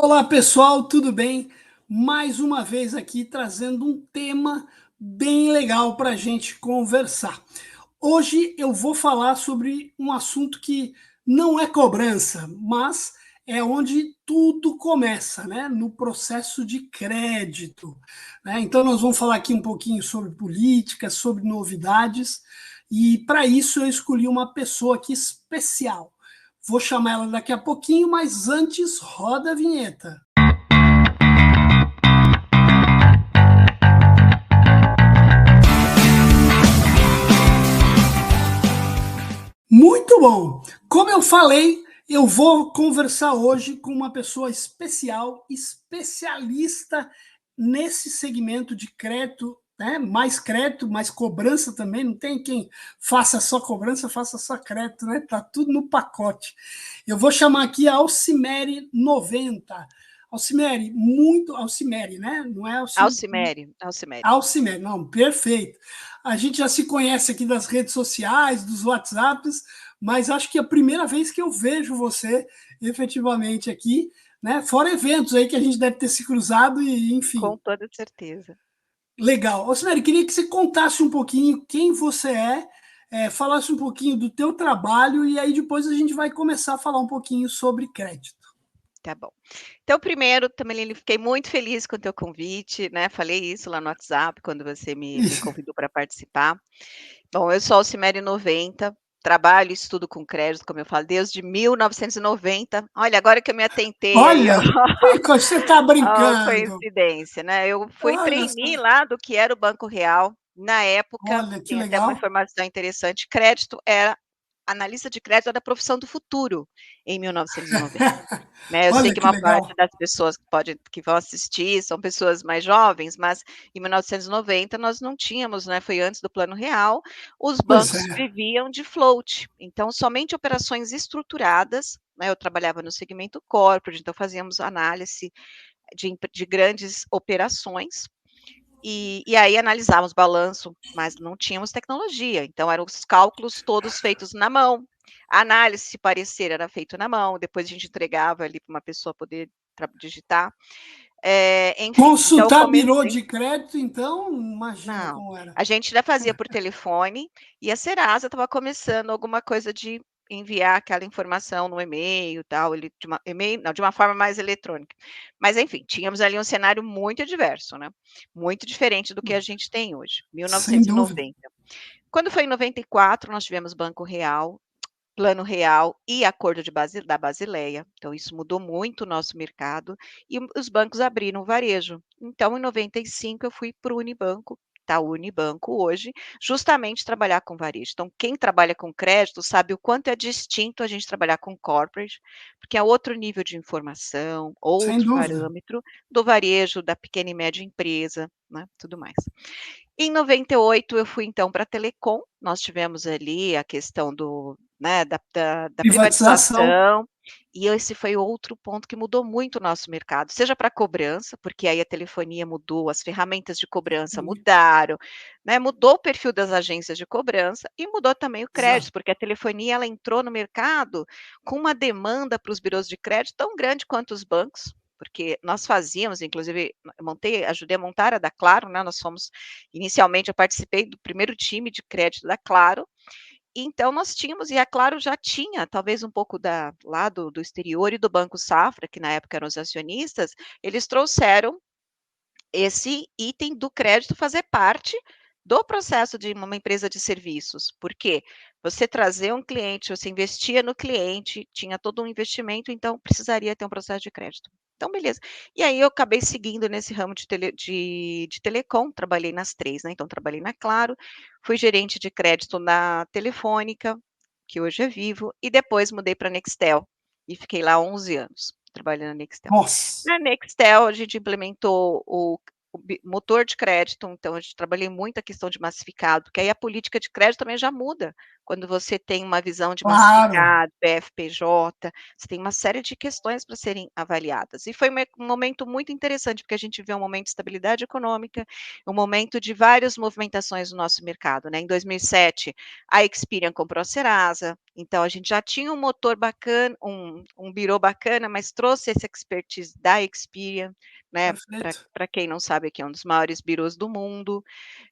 Olá pessoal, tudo bem? Mais uma vez aqui trazendo um tema bem legal para a gente conversar. Hoje eu vou falar sobre um assunto que não é cobrança, mas é onde tudo começa, né? No processo de crédito, né? Então nós vamos falar aqui um pouquinho sobre política, sobre novidades, e para isso eu escolhi uma pessoa aqui especial. Vou chamar ela daqui a pouquinho, mas antes roda a vinheta. Muito bom! Como eu falei, eu vou conversar hoje com uma pessoa especial, especialista nesse segmento de crédito, né? Mais cobrança também. Não tem quem faça só cobrança, faça só crédito, né? Tá tudo no pacote. Eu vou chamar aqui a Alcimere 90. Alcimere, muito Alcimere, né? Não é Alcimere. Alcimere. Alcimere, não, perfeito. A gente já se conhece aqui das redes sociais, dos WhatsApps, mas acho que é a primeira vez que eu vejo você efetivamente aqui, né? Fora eventos aí que a gente deve ter se cruzado e, Com enfim, toda certeza. legal. Alcimere, queria que você contasse um pouquinho quem você falasse um pouquinho do teu trabalho e aí depois a gente vai começar a falar um pouquinho sobre crédito. Tá bom. Então, primeiro, também fiquei muito feliz com o teu convite, né, falei isso lá no WhatsApp quando você me convidou para participar. Bom, eu sou Alcimere 90, trabalho e estudo com crédito, como eu falo, desde 1990. Olha, agora que eu me atentei aí, ó, Olha, você está ó, brincando. coincidência, né, eu fui Olha só, trainee lá do que era o Banco Real. Na época, olha que tem até uma legal. informação interessante, crédito era analista de crédito era a profissão do futuro em 1990. Né, eu sei Olha que que uma parte legal. das pessoas que vão assistir são pessoas mais jovens, mas em 1990 nós não tínhamos, né, foi antes do Plano Real, os Pois bancos é. viviam de float, então somente operações estruturadas, né, eu trabalhava no segmento corporate, então fazíamos análise de grandes operações, e aí analisávamos balanço, mas não tínhamos tecnologia, então eram os cálculos todos feitos na mão. A análise, se parecer, era feito na mão, depois a gente entregava ali para uma pessoa poder digitar. Enfim, então eu Consultar birô comecei de crédito, então, imagina não, como era. a gente já fazia por telefone, e a Serasa estava começando alguma coisa de enviar aquela informação no e-mail, tal, ele de uma e-mail não, de uma forma mais eletrônica. Mas enfim, tínhamos ali um cenário muito diverso, né, muito diferente do que a gente tem hoje, Sem dúvida. 1990. Quando foi em 94, nós tivemos Banco Real, Plano Real e Acordo da Basileia, então isso mudou muito o nosso mercado, e os bancos abriram o varejo. Então em 95 eu fui para o Unibanco, tá, o Unibanco hoje, justamente trabalhar com varejo. Então quem trabalha com crédito sabe o quanto é distinto a gente trabalhar com corporate, porque é outro nível de informação, Sem outro dúvida. parâmetro do varejo, da pequena e média empresa, né, tudo mais. Em 98 eu fui então para a Telecom, nós tivemos ali a questão do, né, da Privatização. privatização, e esse foi outro ponto que mudou muito o nosso mercado, seja para cobrança, porque aí a telefonia mudou, as ferramentas de cobrança mudaram, né, mudou o perfil das agências de cobrança e mudou também o Exato. crédito, porque a telefonia ela entrou no mercado com uma demanda para os birôs de crédito tão grande quanto os bancos, porque nós fazíamos, inclusive, ajudei a montar a da Claro, né, nós fomos inicialmente eu participei do primeiro time de crédito da Claro, então nós tínhamos, e a Claro já tinha talvez um pouco lá do exterior e do Banco Safra, que na época eram os acionistas, eles trouxeram esse item do crédito fazer parte do processo de uma empresa de serviços. Por quê? Você trazer um cliente, você investia no cliente, tinha todo um investimento, então precisaria ter um processo de crédito. Então, beleza. E aí eu acabei seguindo nesse ramo de telecom, trabalhei nas três, né? Então, trabalhei na Claro, fui gerente de crédito na Telefônica, que hoje é Vivo, e depois mudei para a Nextel, e fiquei lá 11 anos trabalhando na Nextel. Nossa. Na Nextel, a gente implementou motor de crédito, então a gente trabalhei muito a questão de massificado, porque aí a política de crédito também já muda. Quando você tem uma visão de Claro. massificado, BFPJ, você tem uma série de questões para serem avaliadas. E foi um momento muito interessante, porque a gente vê um momento de estabilidade econômica, um momento de várias movimentações no nosso mercado, né? Em 2007, a Experian comprou a Serasa, então a gente já tinha um motor bacana, um birô bacana, mas trouxe essa expertise da Experian, né? Perfeito. Para quem não sabe, aqui é um dos maiores birôs do mundo.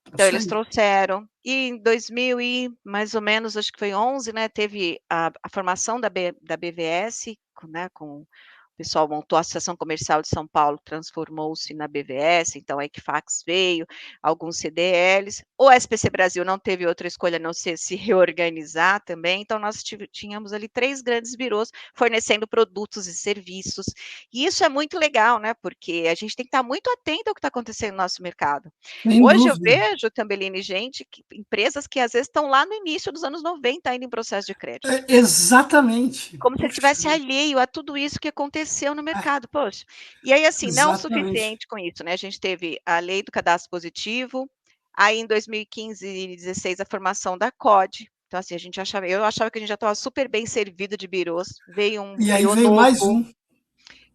Então Isso eles aí. trouxeram. E em 2000 e mais ou menos, acho que foi 11, né? Teve a formação da BVS, né? Com o pessoal montou a Associação Comercial de São Paulo, transformou-se na BVS, então a Equifax veio, alguns CDLs. O SPC Brasil não teve outra escolha a não ser se reorganizar também, então nós tínhamos ali 3 grandes birôs fornecendo produtos e serviços. E isso é muito legal, né? Porque a gente tem que estar muito atento ao que está acontecendo no nosso mercado. Sem Hoje eu dúvida. vejo, Tambelini, empresas que às vezes estão lá no início dos anos 90 ainda em processo de crédito. Exatamente. Como se ele Puxa tivesse vida. alheio a tudo isso que aconteceu no É, mercado, poxa. E aí, assim, não o exatamente. suficiente com isso, né, a gente teve a lei do cadastro positivo, aí em 2015 e 16 a formação da COD, então assim, eu achava que a gente já estava super bem servido de birôs, veio um E aí birô veio mais novo, um.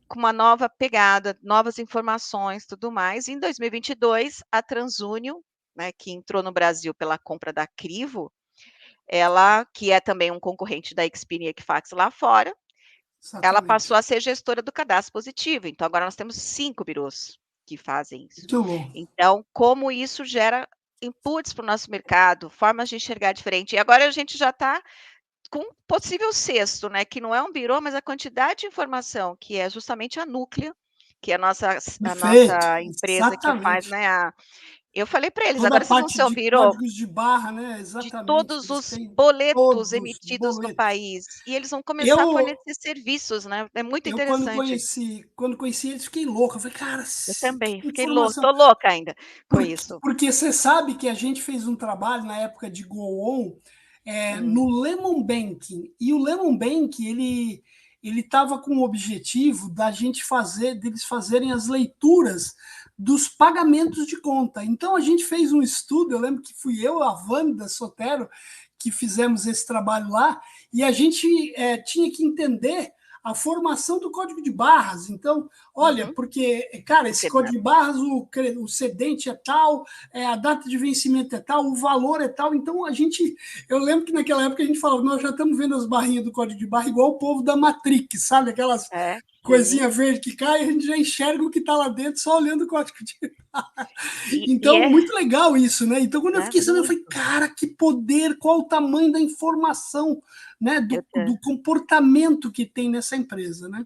com uma nova pegada, novas informações, tudo mais. Em 2022, a TransUnion, né, que entrou no Brasil pela compra da Crivo, ela, que é também um concorrente da Experian e Equifax lá fora, ela passou Exatamente. a ser gestora do cadastro positivo. Então, agora nós temos 5 birôs que fazem isso. Muito bom. Então, como isso gera inputs para o nosso mercado, formas de enxergar diferente. E agora a gente já está com um possível sexto, né? Que não é um birô, mas a quantidade de informação, que é justamente a Núclea, que é a Perfeito. nossa empresa que faz, Exatamente. né? Eu falei para eles, Toda a agora vocês vão parte ser um de birô códigos de barra, né? de Exatamente. todos Eles os têm boletos todos emitidos no boletos. país. E eles vão começar a Eu, fornecer serviços, né? É muito eu interessante. quando conheci eles, fiquei louco. Eu falei, cara, Eu que também, fiquei louca, informação. tô louca ainda com isso. Porque você sabe que a gente fez um trabalho na época de Go On Hum, no Lemon Banking. E o Lemon Bank, ele estava com o objetivo da gente fazer, deles fazerem as leituras dos pagamentos de conta. Então a gente fez um estudo, eu lembro que fui eu, a Wanda Sotero, que fizemos esse trabalho lá, e a gente tinha que entender a formação do código de barras. Então, olha, uhum, porque, cara, esse código exato. de barras, o cedente é tal, a data de vencimento é tal, o valor é tal. Então, eu lembro que naquela época a gente falava, nós já estamos vendo as barrinhas do código de barra igual o povo da Matrix, sabe? Aquelas É, coisinha sim. verde que cai, a gente já enxerga o que está lá dentro só olhando o código de barra. E Então, é, muito legal isso, né? Então, quando eu né, fiquei sabendo, eu falei, muito. cara, que poder, qual o tamanho da informação, né? Eu, Do comportamento que tem nessa empresa, né?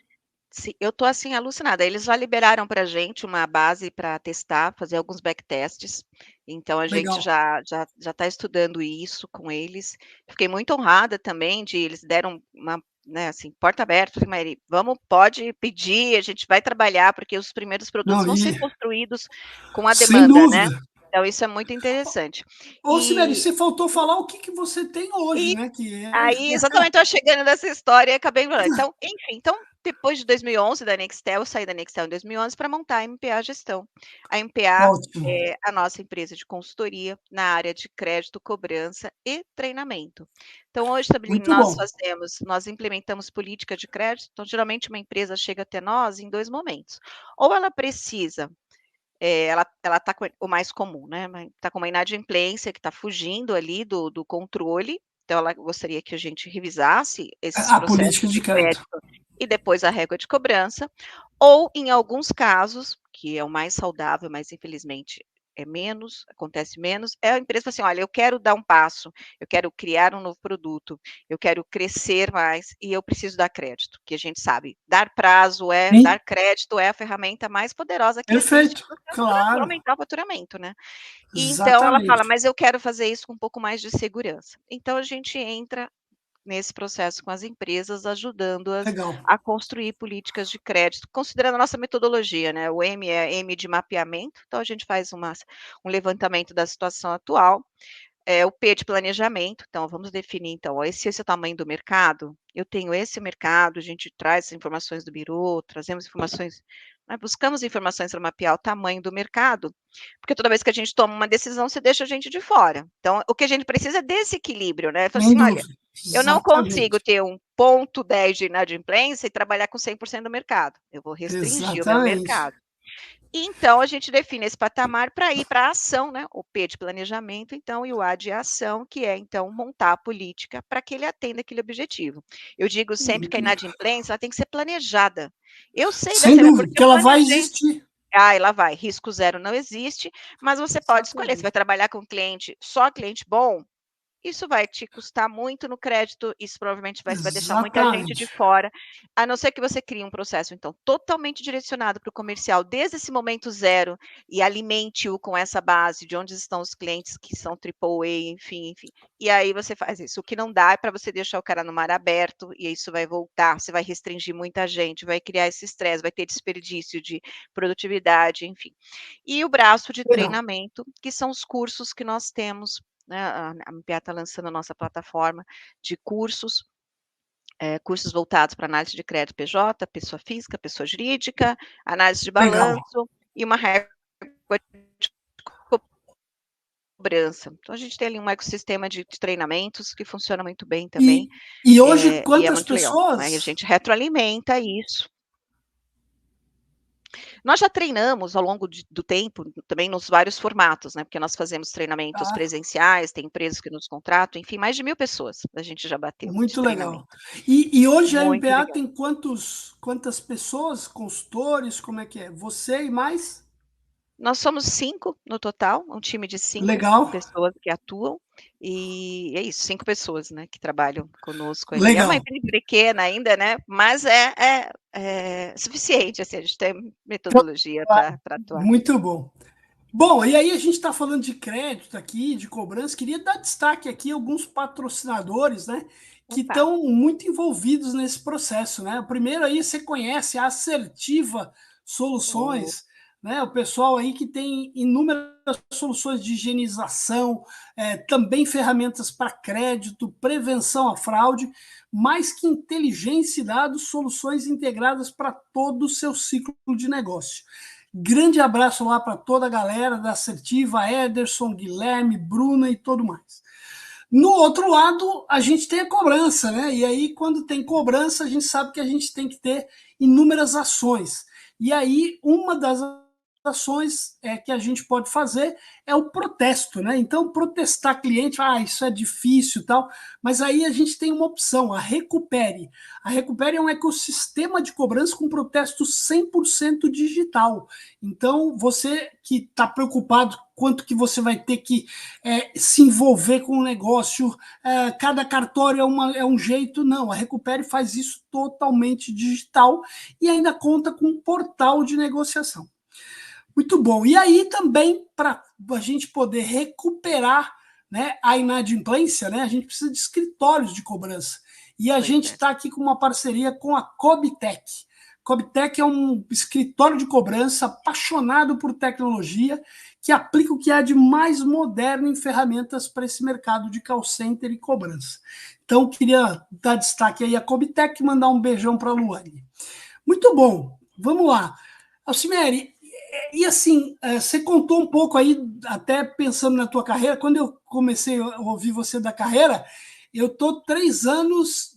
eu tô assim alucinada. Eles já liberaram para a gente uma base para testar, fazer alguns backtests. Então a gente Legal. já está estudando isso com eles. Fiquei muito honrada também de eles deram uma, né, assim, porta aberta. Falei, Mary, vamos, pode pedir, a gente vai trabalhar porque os primeiros produtos Não, vão ser e construídos com a sem demanda, né? dúvida. Então isso é muito interessante. Ô, Sibeli, E, você faltou falar o que, que você tem hoje, né? Que é... Aí, exatamente, estava chegando nessa história e acabei falando. Então, enfim, então, depois de 2011, da Nextel, eu saí da Nextel em 2011 para montar a MPA Gestão. A MPA Ótimo. é a nossa empresa de consultoria na área de crédito, cobrança e treinamento. Então, hoje, Sabrina, Muito bom. nós implementamos política de crédito. Então, geralmente, uma empresa chega até nós em 2 momentos. Ou ela precisa ela está com o mais comum, né, está com uma inadimplência que está fugindo ali do controle, então ela gostaria que a gente revisasse esses A política processos de de crédito. crédito e depois a régua de cobrança, ou em alguns casos, que é o mais saudável, mas infelizmente é menos, acontece menos, é a empresa fala assim: olha, eu quero dar um passo, eu quero criar um novo produto, eu quero crescer mais e eu preciso dar crédito, que a gente sabe, Sim, dar crédito é a ferramenta mais poderosa que existe perfeito. para Claro. aumentar o faturamento, né? E então ela fala, Exatamente. mas eu quero fazer isso com um pouco mais de segurança. Então a gente entra nesse processo com as empresas, ajudando-as Legal. a construir políticas de crédito, considerando a nossa metodologia, né? O M é M de mapeamento, então a gente faz um levantamento da situação atual, o P de planejamento. Então, vamos definir, então, esse é o tamanho do mercado, eu tenho esse mercado, a gente traz informações do Birô, trazemos informações, né, buscamos informações para mapear o tamanho do mercado, porque toda vez que a gente toma uma decisão, você deixa a gente de fora. Então, o que a gente precisa é desse equilíbrio, né? Fala Sem assim, olha, dúvida. eu não consigo Exatamente. ter 1,10 de inadimplência e trabalhar com 100% do mercado. Eu vou restringir o meu Exatamente. mercado. Então, a gente define esse patamar para ir para a ação, né? O P de planejamento, então, e o A de ação, que é, então, montar a política para que ele atenda aquele objetivo. Eu digo sempre que a inadimplência ela tem que ser planejada. Eu sei Sem dessa minha, dúvida, porque que eu ela vai planejei. existir. Ah, lá vai, risco zero não existe, mas você pode escolher, você vai Exatamente. trabalhar com cliente, só cliente bom, isso vai te custar muito no crédito, isso provavelmente vai deixar muita gente de Exatamente. fora, a não ser que você crie um processo, então, totalmente direcionado para o comercial desde esse momento zero e alimente-o com essa base de onde estão os clientes que são AAA, enfim, enfim. E aí você faz isso. O que não dá é para você deixar o cara no mar aberto e isso vai voltar, você vai restringir muita gente, vai criar esse estresse, vai ter desperdício de produtividade, enfim. E o braço de Legal. treinamento, que são os cursos que nós temos, né, a MPA está lançando a nossa plataforma de cursos, cursos voltados para análise de crédito PJ, pessoa física, pessoa jurídica, análise de Legal. balanço e uma régua de cobrança. Então, a gente tem ali um ecossistema de treinamentos que funciona muito bem também, E hoje, e é quantas muito legal, né? E a pessoas? gente retroalimenta isso. Nós já treinamos ao longo do tempo, também nos vários formatos, né? Porque nós fazemos treinamentos Tá, presenciais, tem empresas que nos contratam, enfim, mais de 1.000 pessoas a gente já bateu de muito legal. treinamento. E hoje a Muito MPA legal. tem quantas pessoas, consultores, como é que é? Você e mais? Nós somos 5 no total, um time de 5 Legal, pessoas que atuam, e é isso, 5 pessoas, né, que trabalham conosco ali. É uma legal. empresa pequena ainda, né, mas é suficiente, assim, a gente tem metodologia Claro, para atuar. muito bom. Bom, e aí a gente está falando de crédito aqui, de cobrança. Queria dar destaque aqui a alguns patrocinadores, né, que Opa, estão muito envolvidos nesse processo, né? O primeiro aí você conhece a Assertiva o Soluções, né? O pessoal aí que tem inúmeras soluções de higienização, também ferramentas para crédito, prevenção à fraude, mais que inteligência e dados, soluções integradas para todo o seu ciclo de negócio. Grande abraço lá para toda a galera da Assertiva, Ederson, Guilherme, Bruna e todo mais. No outro lado, a gente tem a cobrança, né? E aí, quando tem cobrança, a gente sabe que a gente tem que ter inúmeras ações. E aí, uma das ações que a gente pode fazer é o protesto, né? Então, protestar cliente, isso é difícil e tal, mas aí a gente tem uma opção, a Recupere. A Recupere é um ecossistema de cobrança com protesto 100% digital. Então, você que está preocupado quanto que você vai ter que se envolver com o negócio, cada cartório é um jeito, não. A Recupere faz isso totalmente digital e ainda conta com um portal de negociação. Muito bom. E aí também, para a gente poder recuperar, né, a inadimplência, né, a gente precisa de escritórios de cobrança. E a pois gente é. está aqui com uma parceria com a Cobtec. Cobtec é um escritório de cobrança apaixonado por tecnologia, que aplica o que há de mais moderno em ferramentas para esse mercado de call center e cobrança. Então, queria dar destaque aí a Cobtec e mandar um beijão para a Luane. Muito bom. Vamos lá. Alcimeri, e assim, você contou um pouco aí, até pensando na tua carreira, quando eu comecei a ouvir você da carreira, eu estou 3 anos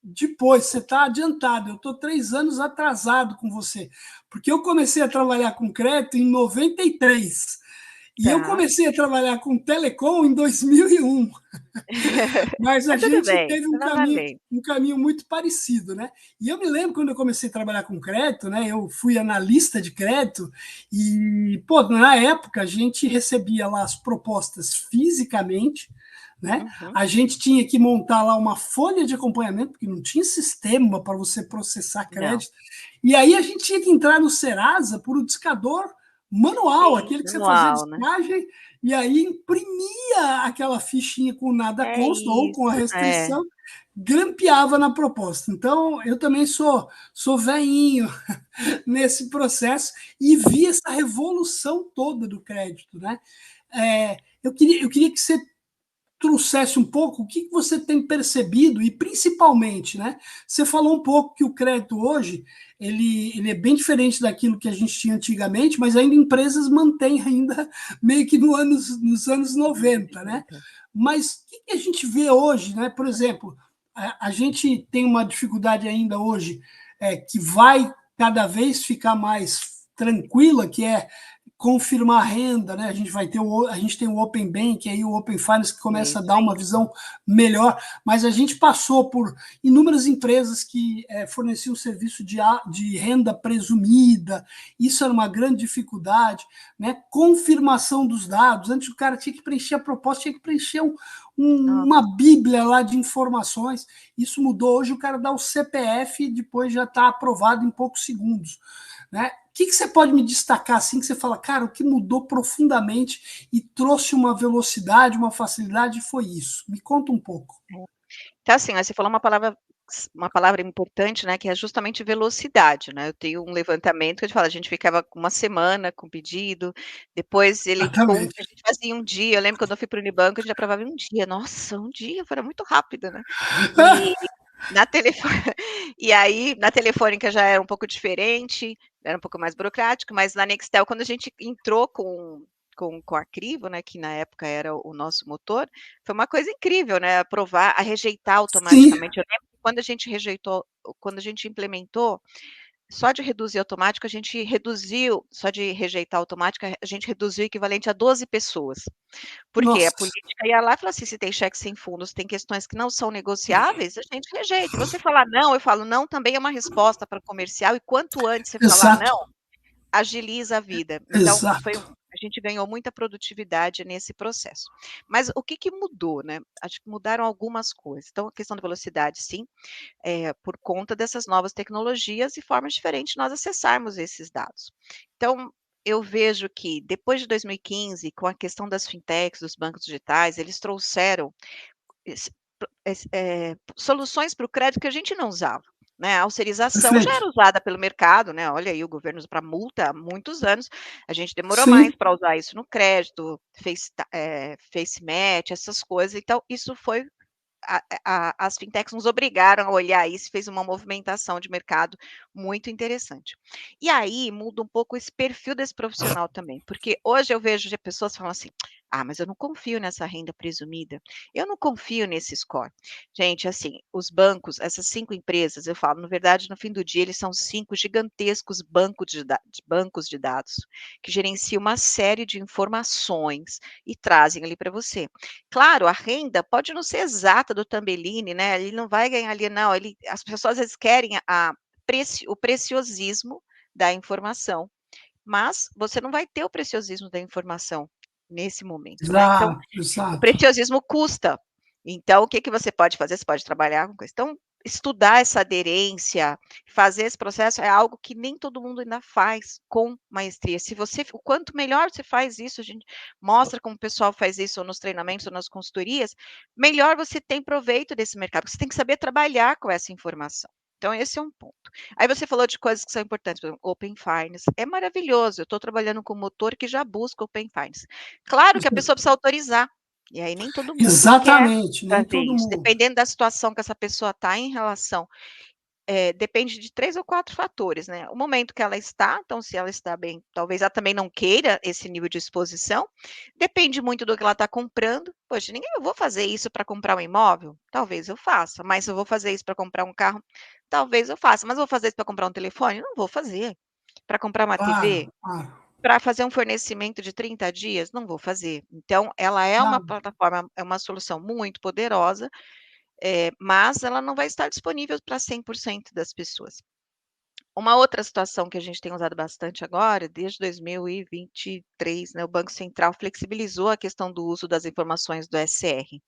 depois, você está adiantado, eu estou 3 anos atrasado com você, porque eu comecei a trabalhar com crédito em 93 e eu Tá. comecei a trabalhar com telecom em 2001. Mas a Mas tudo gente bem, teve vai valer. um caminho muito parecido, né? E eu me lembro quando eu comecei a trabalhar com crédito, né? Eu fui analista de crédito e, pô, na época a gente recebia lá as propostas fisicamente, né? Uhum. A gente tinha que montar lá uma folha de acompanhamento, porque não tinha sistema para você processar Não, crédito. E aí a gente tinha que entrar no Serasa por um discador manual, sim, aquele que você fazia manual, né. listagem e aí imprimia aquela fichinha com nada É consta ou com a isso, é. restrição, grampeava na proposta. Então, eu também sou veinho nesse processo e vi essa revolução toda do crédito, né? Eu queria que você trouxesse um pouco o que você tem percebido e principalmente, né? Você falou um pouco que o crédito hoje ele é bem diferente daquilo que a gente tinha antigamente, mas ainda empresas mantêm ainda meio que nos anos 90, né? Mas o que a gente vê hoje, né? Por exemplo, a gente tem uma dificuldade ainda hoje que vai cada vez ficar mais tranquila, que é confirmar a renda, né? A gente tem o Open Bank, aí o Open Finance que começa a dar uma visão melhor, mas a gente passou por inúmeras empresas que forneciam serviço de renda presumida, isso era uma grande dificuldade, né? Confirmação dos dados, antes o cara tinha que preencher a proposta, tinha que preencher uma bíblia lá de informações, isso mudou, hoje o cara dá o CPF e depois já está aprovado em poucos segundos, né? O que você pode me destacar assim que você fala, cara, o que mudou profundamente e trouxe uma velocidade, uma facilidade foi isso? Me conta um pouco. Então, assim, você falou uma palavra importante, né, que é justamente velocidade, né. Eu tenho um levantamento que a gente fala, a gente ficava uma semana com pedido, depois ele a Exatamente. gente fazia em 1 dia. Eu lembro quando eu fui para o Unibanco, a gente aprovava em 1 dia. Nossa, 1 dia, era muito rápido, né. E na telefo e aí, na Telefônica já era um pouco diferente, era um pouco mais burocrático, mas na Nextel, quando a gente entrou com a Crivo, né, que na época era o nosso motor, foi uma coisa incrível, né, rejeitar Sim, automaticamente. Eu lembro que quando a gente implementou, só de reduzir automático, a gente reduziu só de rejeitar automática, a gente reduziu o equivalente a 12 pessoas. Porque a nossa, política ia lá e falou assim: "Se tem cheque sem fundos, tem questões que não são negociáveis, a gente rejeita". E você falar "não", eu falo: "Não" também é uma resposta para comercial, e quanto antes você falar exato, "não", agiliza a vida. Então, exato. a gente ganhou muita produtividade nesse processo. Mas o que que mudou, né? Acho que mudaram algumas coisas. Então, a questão da velocidade, sim, por conta dessas novas tecnologias e formas diferentes de nós acessarmos esses dados. Então, eu vejo que depois de 2015, com a questão das fintechs, dos bancos digitais, eles trouxeram soluções para o crédito que a gente não usava. Né, a autorização já Perfeito. era usada pelo mercado, né? Olha aí o governo para multa há muitos anos, a gente demorou mais Sim, para usar isso no crédito, Face Match, essas coisas. Então, isso foi as fintechs nos obrigaram a olhar isso, fez uma movimentação de mercado muito interessante. E aí muda um pouco esse perfil desse profissional também, porque hoje eu vejo de pessoas falando assim: "Ah, mas eu não confio nessa renda presumida, eu não confio nesse score". Gente, assim, os bancos, essas 5 empresas, eu falo, na verdade, no fim do dia, eles são 5 gigantescos bancos de dados, que gerenciam uma série de informações e trazem ali para você. Claro, a renda pode não ser exata do Tambellini, né, ele não vai ganhar ali não, as pessoas às vezes querem o preciosismo da informação, mas você não vai ter o preciosismo da informação nesse momento, né, então exato, o exato. preciosismo custa. Então, o que que você pode fazer? Você pode trabalhar com questão estudar essa aderência, fazer esse processo é algo que nem todo mundo ainda faz com maestria. Se você o quanto melhor você faz isso, a gente mostra como o pessoal faz isso ou nos treinamentos ou nas consultorias, melhor você tem proveito desse mercado. Você tem que saber trabalhar com essa informação. Então, esse é um ponto. Aí você falou de coisas que são importantes, por exemplo, Open Finance. É maravilhoso. Eu estou trabalhando com motor que já busca Open Finance. Claro que a pessoa precisa autorizar. E aí nem todo mundo quer Exatamente, nem fazer todo isso. mundo. Dependendo da situação que essa pessoa está em relação, depende de 3 ou 4 fatores, né. O momento que ela está, então se ela está bem, talvez ela também não queira esse nível de exposição. Depende muito do que ela está comprando. Poxa, eu vou fazer isso para comprar um imóvel? Talvez eu faça, mas eu vou fazer isso para comprar um carro? Talvez eu faça, mas eu vou fazer isso para comprar um telefone? Não vou fazer. Para comprar uma TV? Claro, claro. Para fazer um fornecimento de 30 dias? Não vou fazer. Então, ela é uma Claro. plataforma, é uma solução muito poderosa, mas ela não vai estar disponível para 100% das pessoas. Uma outra situação que a gente tem usado bastante agora, desde 2023, né, o Banco Central flexibilizou a questão do uso das informações do SR.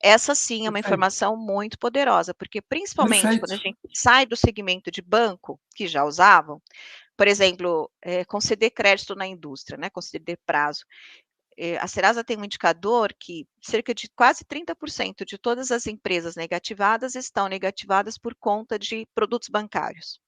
Essa sim é uma Perfeito, informação muito poderosa, porque principalmente quando a perfeito. gente sai do segmento de banco, que já usavam, por exemplo, conceder crédito na indústria, né, conceder prazo. A Serasa tem um indicador que cerca de quase 30% de todas as empresas negativadas estão negativadas por conta de produtos bancários.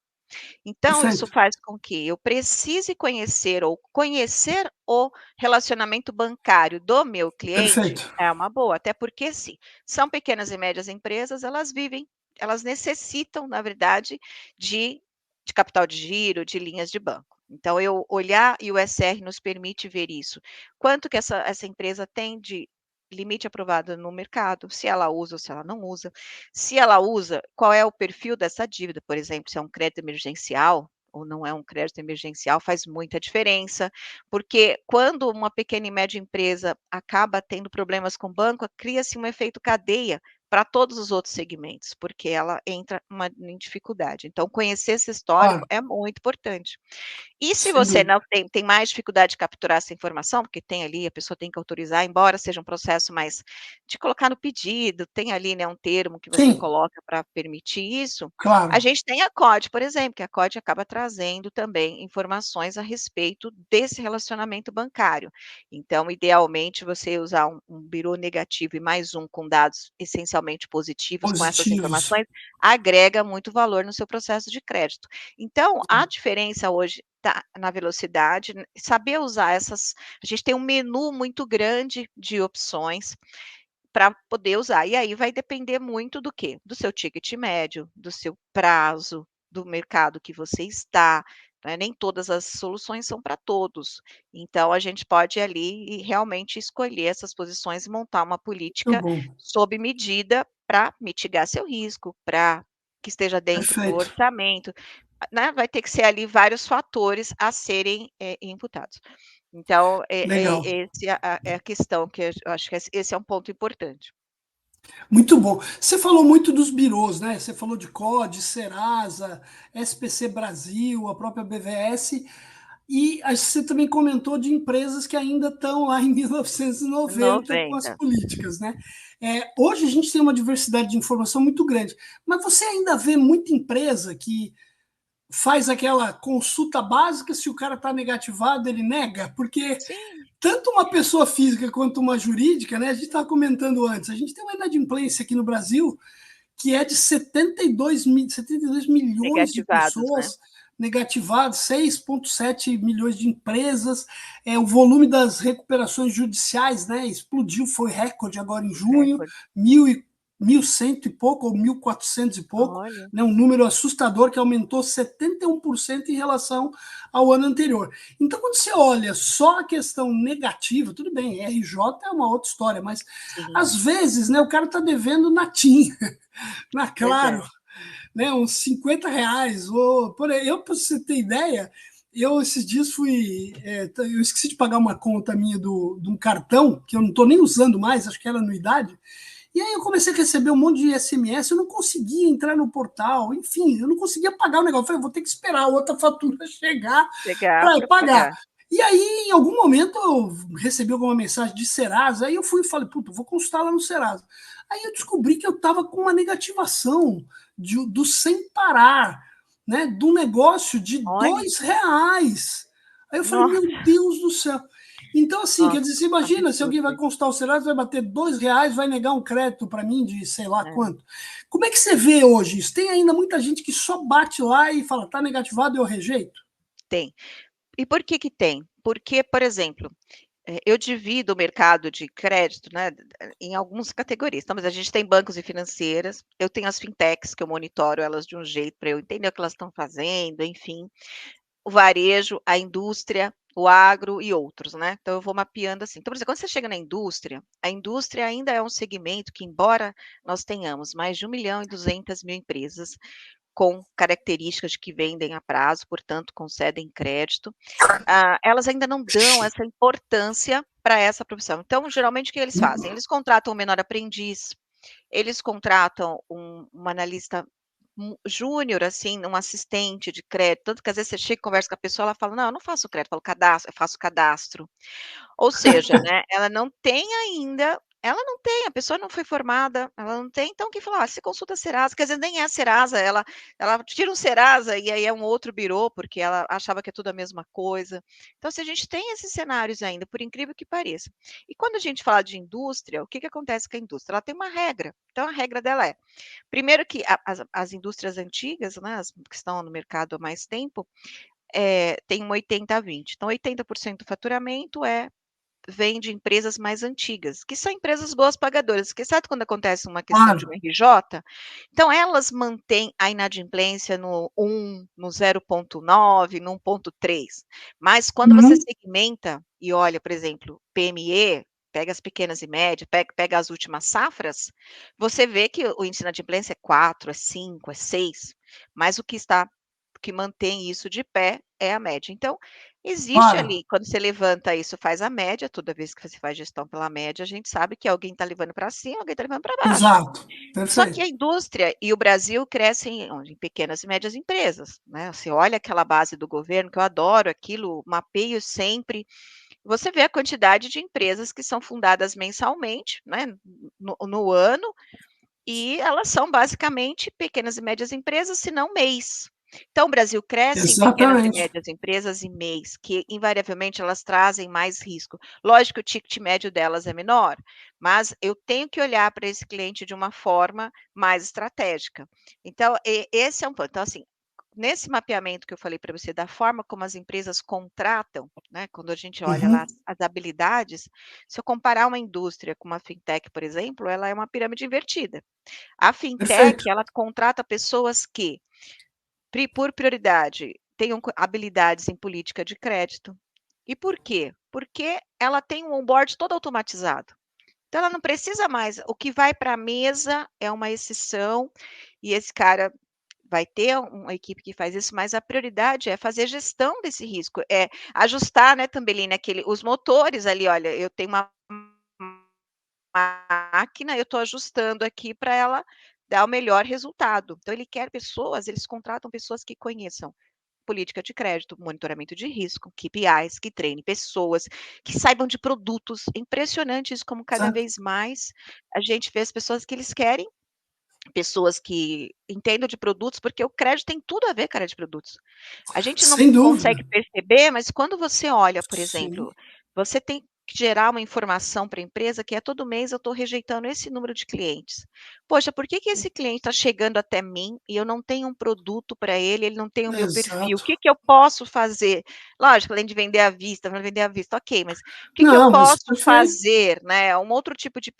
Então, isso Perfeito, faz com que eu precise conhecer ou conhecer o relacionamento bancário do meu cliente perfeito. é uma boa, até porque, sim, são pequenas e médias empresas, elas necessitam, na verdade, de, de capital de giro, de linhas de banco. Então, eu olhar e o SR nos permite ver isso. Quanto que essa empresa tem de limite aprovado no mercado, se ela usa ou se ela não usa. Se ela usa, qual é o perfil dessa dívida, por exemplo, se é um crédito emergencial ou não é um crédito emergencial, faz muita diferença, porque quando uma pequena e média empresa acaba tendo problemas com o banco, cria-se um efeito cadeia para todos os outros segmentos, porque ela entra em dificuldade. Então, conhecer esse histórico Claro, é muito importante. E se sem você dúvida. não tem mais dificuldade de capturar essa informação, porque tem ali, a pessoa tem que autorizar, embora seja um processo mais de colocar no pedido, tem ali, né, um termo que você Sim, coloca para permitir isso, a claro. gente tem a COD, por exemplo, que a COD acaba trazendo também informações a respeito desse relacionamento bancário. Então, idealmente, você usar um birô negativo e mais um com dados essencialmente positivos, com essas Positivos. informações, agrega muito valor no seu processo de crédito. Então, a diferença hoje está na velocidade, saber usar essas. A gente tem um menu muito grande de opções para poder usar. E aí vai depender muito do quê? Do seu ticket médio, do seu prazo, do mercado que você está. Né? Nem todas as soluções são para todos. Então, a gente pode ir ali e realmente escolher essas posições e montar uma Muito política bom. sob medida para mitigar seu risco, para que esteja dentro do Perfeito. orçamento, né, vai ter que ser ali vários fatores a serem, imputados. Então, Legal. esse é a questão que eu acho que esse é um ponto importante. Muito bom. Você falou muito dos birôs, né? Você falou de COD, Serasa, SPC Brasil, a própria BVS. E você também comentou de empresas que ainda estão lá em 1990 com as 90. políticas, né? Hoje a gente tem uma diversidade de informação muito grande, mas você ainda vê muita empresa que faz aquela consulta básica, se o cara está negativado, ele nega, porque Sim, tanto uma pessoa física quanto uma jurídica, né? A gente estava comentando antes, a gente tem uma inadimplência aqui no Brasil que é de 72 milhões de negativados, né. pessoas negativadas, 6,7 milhões de empresas, o volume das recuperações judiciais, né, explodiu, foi recorde agora em junho, Recorde. mil e 1.100 e pouco, ou 1.400 e pouco, Olha, né, um número assustador que aumentou 71% em relação ao ano anterior. Então, quando você olha só a questão negativa, tudo bem, RJ é uma outra história, mas sim, às vezes, né, o cara está devendo na TIM, na pois é. Claro, né, uns R$ 50. Ou, para você ter ideia, eu esses dias eu esqueci de pagar uma conta minha de um cartão, que eu não estou nem usando mais, acho que era anuidade, e aí eu comecei a receber um monte de SMS, eu não conseguia entrar no portal, enfim, eu não conseguia pagar o negócio. Eu falei, vou ter que esperar a outra fatura chegar Chegar para para pagar. pagar. E aí, em algum momento, eu recebi alguma mensagem de Serasa, aí eu fui e falei, puta, vou consultar lá no Serasa. Aí eu descobri que eu estava com uma negativação do sem parar, né, do negócio de Olha, R$ 2. Aí eu falei, meu nossa, Deus do céu. Então, assim, quer nossa, dizer, você imagina se alguém vai absurdo. consultar o Serasa, vai bater R$ 2, vai negar um crédito para mim de sei lá É, quanto. Como é que você vê hoje isso? Tem ainda muita gente que só bate lá e fala, tá negativado, eu rejeito? tem. E por que que tem? Porque, por exemplo, eu divido o mercado de crédito, né, em algumas categorias. Então, mas a gente tem bancos e financeiras, eu tenho as fintechs que eu monitoro elas de um jeito para eu entender o que elas estão fazendo, enfim. O varejo, a indústria, o agro e outros, né. Então eu vou mapeando assim. Então, por exemplo, quando você chega na indústria, a indústria ainda é um segmento que, embora nós tenhamos mais de 1.200.000 empresas com características de que vendem a prazo, portanto concedem crédito, elas ainda não dão essa importância para essa profissão. Então, geralmente o que eles fazem? Eles contratam um menor aprendiz, eles contratam um analista júnior, assim, um assistente de crédito, tanto que às vezes você chega e conversa com a pessoa, ela fala: "Não, eu não faço crédito, eu falo cadastro, eu faço cadastro". Ou seja, né, ela não tem ainda ela não tem, a pessoa não foi formada, ela não tem, então quem fala, você consulta a Serasa, quer dizer, nem é a Serasa, ela tira um Serasa e aí é um outro birô, porque ela achava que é tudo a mesma coisa. Então, se a gente tem esses cenários ainda, por incrível que pareça. E quando a gente fala de indústria, o que acontece com a indústria? Ela tem uma regra. Então, a regra dela é, primeiro que as indústrias antigas, né, as que estão no mercado há mais tempo, tem um 80-20. Então, 80% do faturamento vem de empresas mais antigas, que são empresas boas pagadoras, porque sabe quando acontece uma questão de um Claro. RJ? Então, elas mantêm a inadimplência no 1, no 0,9, no 1,3. Mas quando você Uhum. segmenta e olha, por exemplo, PME, pega as pequenas e médias, pega as últimas safras, você vê que o índice de inadimplência é 4, é 5, é 6, mas que mantém isso de pé é a média. Então, existe Claro. ali, quando você levanta isso, faz a média, toda vez que você faz gestão pela média, a gente sabe que alguém está levando para cima, alguém está levando para baixo. Exato. Só que a Perfeito. indústria e o Brasil crescem onde? Em pequenas e médias empresas, né? Você olha aquela base do governo, que eu adoro aquilo, mapeio sempre. Você vê a quantidade de empresas que são fundadas mensalmente, né, no ano, e elas são basicamente pequenas e médias empresas, se não MEIs. Então, o Brasil cresce em pequenas e Exatamente. médias empresas e MEIs, que invariavelmente elas trazem mais risco. Lógico que o ticket médio delas é menor, mas eu tenho que olhar para esse cliente de uma forma mais estratégica. Então, esse é um ponto. Então, assim, nesse mapeamento que eu falei para você, da forma como as empresas contratam, né, quando a gente olha lá Uhum. as habilidades, se eu comparar uma indústria com uma fintech, por exemplo, ela é uma pirâmide invertida. A Perfeito. fintech, ela contrata pessoas que, por prioridade, tenham habilidades em política de crédito. E por quê? Porque ela tem um onboard todo automatizado. Então, ela não precisa mais. O que vai para a mesa é uma exceção, e esse cara vai ter uma equipe que faz isso, mas a prioridade é fazer gestão desse risco, é ajustar, né, Tambelina, os motores ali, olha, eu tenho uma máquina, eu estou ajustando aqui para ela dar o melhor resultado. Então, eles contratam pessoas que conheçam política de crédito, monitoramento de risco, KPIs, que treine pessoas, que saibam de produtos. É impressionante isso, como cada Certo? vez mais a gente vê as pessoas que eles querem, pessoas que entendam de produtos, porque o crédito tem tudo a ver com a área de produtos. A gente não Sem dúvida. consegue perceber, mas quando você olha, por exemplo, Sim. você tem que gerar uma informação para a empresa que é todo mês eu estou rejeitando esse número de clientes. Poxa, por que que esse cliente está chegando até mim e eu não tenho um produto para ele, ele não tem o meu perfil? O Exato. que que eu posso fazer? Lógico, além de vender à vista, ok, mas o que que eu Não, mas posso perfeito. fazer, né? É um outro tipo de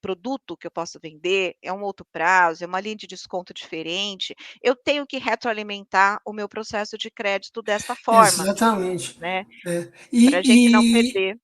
produto que eu posso vender, é um outro prazo, é uma linha de desconto diferente. Eu tenho que retroalimentar o meu processo de crédito desta forma, Exatamente. né, É. para a gente não E, perder.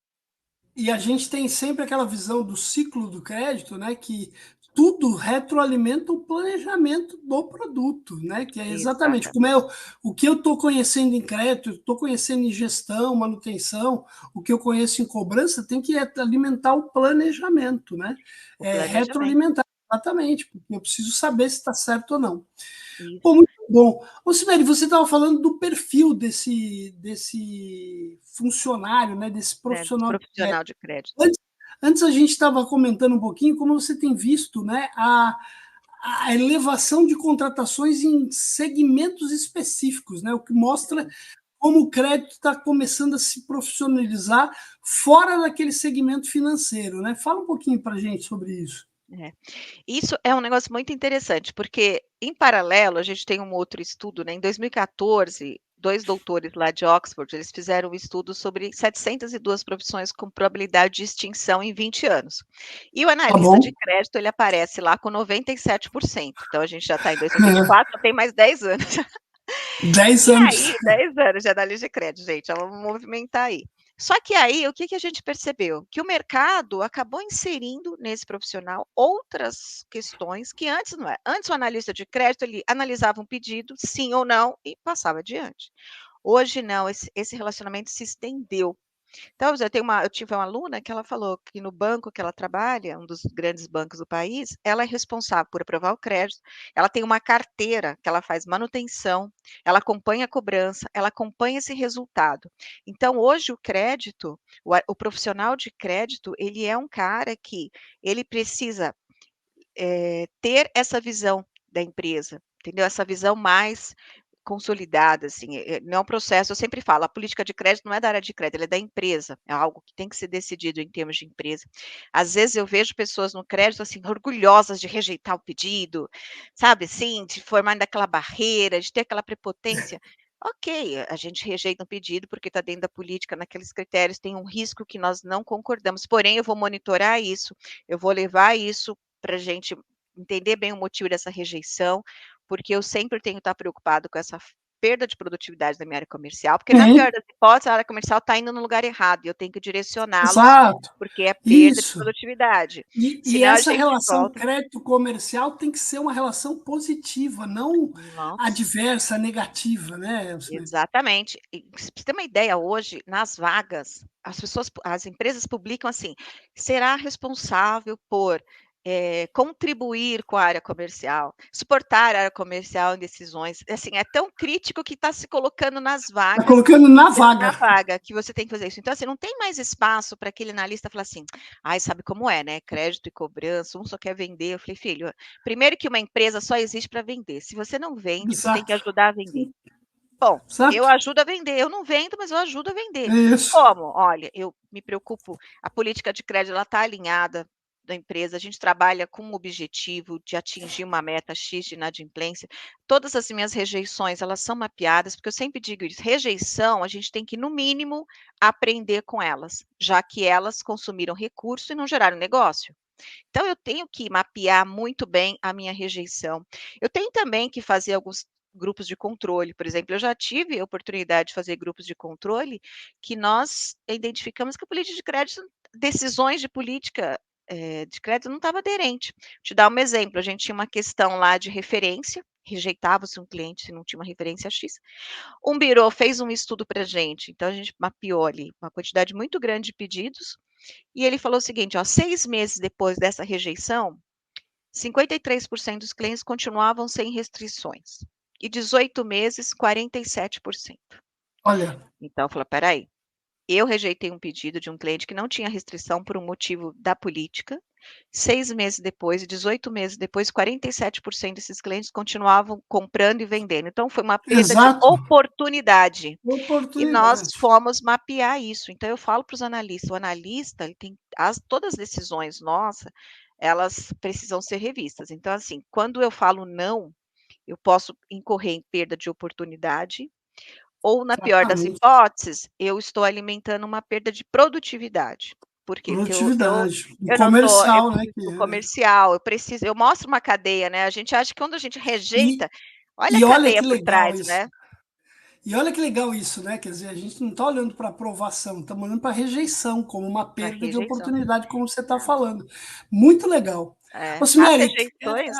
e a gente tem sempre aquela visão do ciclo do crédito, né, que tudo retroalimenta o planejamento do produto, né, que é exatamente como é Exatamente, o que eu estou conhecendo em crédito, estou conhecendo em gestão, manutenção, o que eu conheço em cobrança, tem que alimentar o planejamento, né, o planejamento, retroalimentar, exatamente, porque eu preciso saber se está certo ou não. Pô, isso, muito bom. Ô, Sibeli, você estava falando do perfil desse funcionário, né, desse né, do profissional de crédito. profissional de crédito. Antes, antes a gente estava comentando um pouquinho como você tem visto, né, a elevação de contratações em segmentos específicos, né, o que mostra Sim. como o crédito está começando a se profissionalizar fora daquele segmento financeiro, né? Fala um pouquinho para a gente sobre isso. É. Isso é um negócio muito interessante, porque em paralelo a gente tem um outro estudo, né, em 2014, 2 doutores lá de Oxford, eles fizeram um estudo sobre 702 profissões com probabilidade de extinção em 20 anos. E o Tá analista de bom? crédito, ele aparece lá com 97%, então a gente já está em 2024, já tem mais 10 anos. 10 E anos. aí, 10 anos de análise de crédito, gente, vamos movimentar aí. Só que aí, o que que a gente percebeu? Que o mercado acabou inserindo nesse profissional outras questões que antes não era. Antes o analista de crédito, ele analisava um pedido, sim ou não, e passava adiante. Hoje não, esse relacionamento se estendeu. Então, eu tive uma aluna que ela falou que no banco que ela trabalha, um dos grandes bancos do país, ela é responsável por aprovar o crédito, ela tem uma carteira que ela faz manutenção, ela acompanha a cobrança, ela acompanha esse resultado. Então, hoje o crédito, o profissional de crédito, ele é um cara que ele precisa ter essa visão da empresa, entendeu? Essa visão mais consolidada, assim, não é um processo, eu sempre falo, a política de crédito não é da área de crédito, ela é da empresa, é algo que tem que ser decidido em termos de empresa. Às vezes eu vejo pessoas no crédito, assim, orgulhosas de rejeitar o pedido, sabe, assim, de formar daquela barreira, de ter aquela prepotência. Ok, a gente rejeita um pedido porque está dentro da política, naqueles critérios, tem um risco que nós não concordamos, porém eu vou monitorar isso, eu vou levar isso para a gente entender bem o motivo dessa rejeição, porque eu sempre tenho que estar preocupado com essa perda de produtividade da minha área comercial, porque na pior Sim, das hipóteses, a área comercial está indo no lugar errado, e eu tenho que direcioná-los, exato. porque é perda de Isso. produtividade. E Senão a essa gente relação volta. crédito-comercial tem que ser uma relação positiva, não Nossa, adversa, negativa, né, Alcimene? exatamente. E pra você ter uma ideia, hoje, nas vagas, as empresas publicam assim: será responsável por contribuir com a área comercial, suportar a área comercial em decisões. Assim, é tão crítico que está se colocando nas Está vagas, colocando na na vaga. vaga, que você tem que fazer isso. Então, assim, não tem mais espaço para aquele analista falar assim: ai, sabe como é, né? Crédito e cobrança, um só quer vender. Eu falei, filho, primeiro que uma empresa só existe para vender. Se você não vende, você tem que Exato. ajudar a vender. Bom, eu Certo? ajudo a vender. Eu não vendo, mas eu ajudo a É vender. isso. Como? Olha, eu me preocupo, a política de crédito ela está alinhada da empresa, a gente trabalha com o objetivo de atingir uma meta X de inadimplência. Todas as minhas rejeições, elas são mapeadas, porque eu sempre digo isso, rejeição, a gente tem que, no mínimo, aprender com elas, já que elas consumiram recurso e não geraram negócio. Então, eu tenho que mapear muito bem a minha rejeição. Eu tenho também que fazer alguns grupos de controle, por exemplo, eu já tive a oportunidade de fazer grupos de controle que nós identificamos que a política de crédito, decisões de política de crédito não estava aderente. Vou te dar um exemplo, a gente tinha uma questão lá de referência, rejeitava-se um cliente se não tinha uma referência X. Um birô fez um estudo para a gente, então a gente mapeou ali uma quantidade muito grande de pedidos, e ele falou o seguinte, ó, 6 meses depois dessa rejeição, 53% dos clientes continuavam sem restrições. E 18 meses, 47%. Olha, Então, eu falei, peraí, eu rejeitei um pedido de um cliente que não tinha restrição por um motivo da política. 6 meses depois, 18 meses depois, 47% desses clientes continuavam comprando e vendendo. Então, foi uma perda de exato. oportunidade. E nós Oportunidade. fomos mapear isso. Então, eu falo para os analistas, o analista, ele tem todas as decisões nossas, elas precisam ser revistas. Então, assim, quando eu falo não, eu posso incorrer em perda de oportunidade, ou, na pior das Exatamente. hipóteses, eu estou alimentando uma perda de produtividade. Por quê? Porque Produtividade. O eu não estou, comercial, né? Que o é. comercial, eu mostro uma cadeia, né? A gente acha que quando a gente E, rejeita, olha a e olha cadeia que por legal trás, isso. né? E olha que legal isso, né? Quer dizer, a gente não está olhando para aprovação, estamos olhando para rejeição, como uma Para perda de rejeição. oportunidade, como você está É. falando. Muito legal. É, Ô, as Simere, rejeições,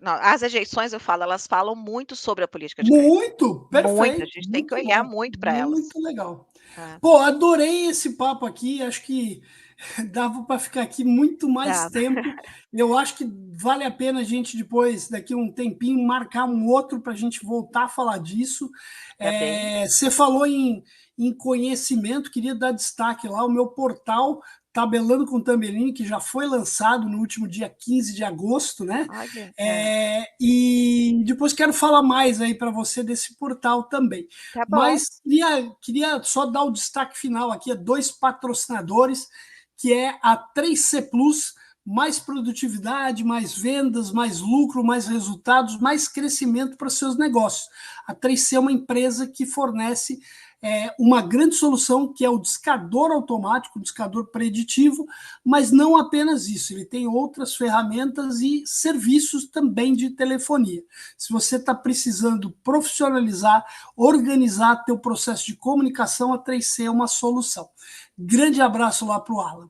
não, as rejeições eu falo, elas falam muito sobre a política de crédito. muito, Muito, a perfeito, gente tem que muito olhar bom, muito para elas. muito legal. É, Pô, adorei esse papo aqui, acho que dava para ficar aqui muito mais dá, tempo. Eu acho que vale a pena a gente depois, daqui a um tempinho, marcar um outro para a gente voltar a falar disso. tá bem, Você falou em conhecimento, queria dar destaque lá, o meu portal Tabelando com Tamberini, que já foi lançado no último dia 15 de agosto, né? olha, E depois quero falar mais aí para você desse portal também. tá bom, Mas queria só dar o destaque final aqui a dois patrocinadores, que é a 3C Plus, mais produtividade, mais vendas, mais lucro, mais resultados, mais crescimento para seus negócios. A 3C é uma empresa que fornece uma grande solução, que é o discador automático, o discador preditivo, mas não apenas isso, ele tem outras ferramentas e serviços também de telefonia. Se você está precisando profissionalizar, organizar teu processo de comunicação, a 3C é uma solução. Grande abraço lá para o Alan.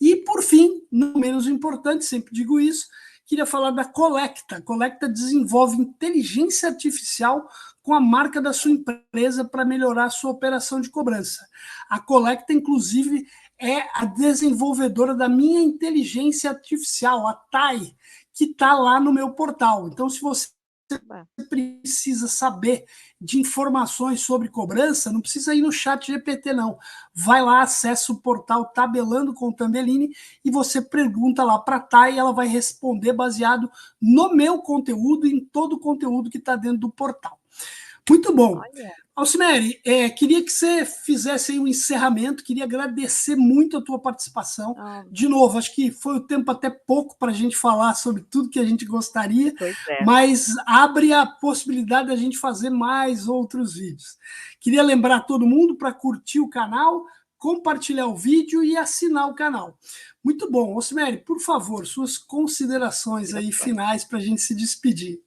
E, por fim, não menos importante, sempre digo isso, queria falar da Colecta. A Colecta desenvolve inteligência artificial com a marca da sua empresa para melhorar a sua operação de cobrança. A Colecta, inclusive, é a desenvolvedora da minha inteligência artificial, a TAI, que está lá no meu portal. Então, se você precisa saber de informações sobre cobrança, não precisa ir no chat GPT, não. Vai lá, acessa o portal Tabelando com Tambellini e você pergunta lá para a Thay e ela vai responder baseado no meu conteúdo e em todo o conteúdo que está dentro do portal. Muito bom. Olha. Alcimeri, queria que você fizesse aí um encerramento, queria agradecer muito a tua participação. De novo, acho que foi o tempo até pouco para a gente falar sobre tudo que a gente gostaria, mas abre a possibilidade da gente fazer mais outros vídeos. Queria lembrar todo mundo para curtir o canal, compartilhar o vídeo e assinar o canal. Muito bom. Alcimeri, por favor, suas considerações aí finais para a gente se despedir.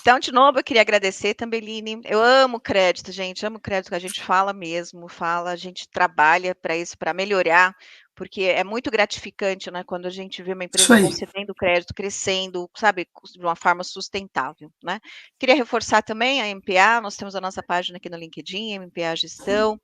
Então, de novo, eu queria agradecer, Tambellini. Eu amo crédito, gente, amo crédito, que a gente fala mesmo, a gente trabalha para isso, para melhorar, porque é muito gratificante, né, quando a gente vê uma empresa concedendo crédito, crescendo, sabe, de uma forma sustentável, né. Queria reforçar também a MPA, nós temos a nossa página aqui no LinkedIn, MPA Gestão,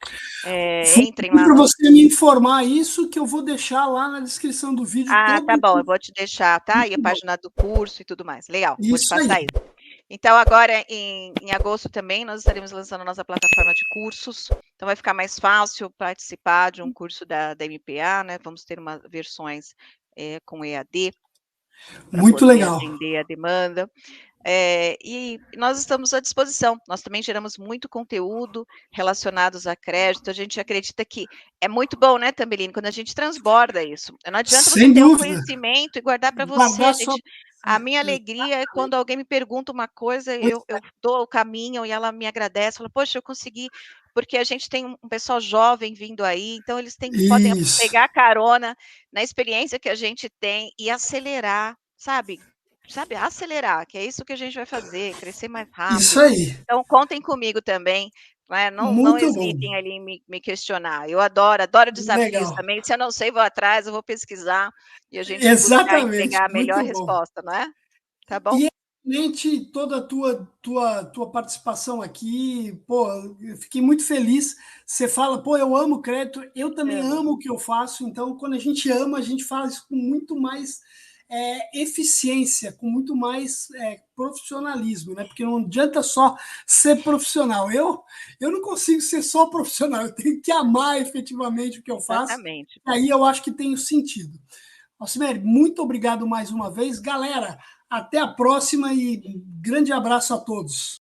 entrem lá. Para você me informar isso, que eu vou deixar lá na descrição do vídeo. Tá bom, eu vou te deixar, tá? E a página do curso e tudo mais. Legal, vou te passar aí. isso. Então, agora, em agosto também, nós estaremos lançando a nossa plataforma de cursos. Então, vai ficar mais fácil participar de um curso da MPA, né? Vamos ter versões com EAD. Muito legal. Para atender a demanda. E nós estamos à disposição. Nós também geramos muito conteúdo relacionados a crédito. A gente acredita que é muito bom, né, Tambellini, quando a gente transborda isso. Não adianta você ter um conhecimento e guardar para você. A minha alegria é quando alguém me pergunta uma coisa, eu dou o caminho e ela me agradece, fala, poxa, eu consegui, porque a gente tem um pessoal jovem vindo aí, então eles podem pegar carona na experiência que a gente tem e acelerar, sabe, acelerar, que é isso que a gente vai fazer, crescer mais rápido. Isso aí. Então, contem comigo também, né? Não hesitem ali em me questionar. Eu adoro desafios também. Se eu não sei, vou atrás, eu vou pesquisar e a gente buscar entregar a melhor resposta, não é? Tá bom? E realmente toda a tua participação aqui, pô, eu fiquei muito feliz. Você fala, pô, eu amo crédito, eu também amo o que eu faço. Então, quando a gente ama, a gente faz isso com muito mais eficiência, com muito mais profissionalismo, né? Porque não adianta só ser profissional. Eu não consigo ser só profissional, eu tenho que amar efetivamente o que eu faço. Exatamente. Aí eu acho que tem sentido. Alcimeri, muito obrigado mais uma vez. Galera, até a próxima e grande abraço a todos.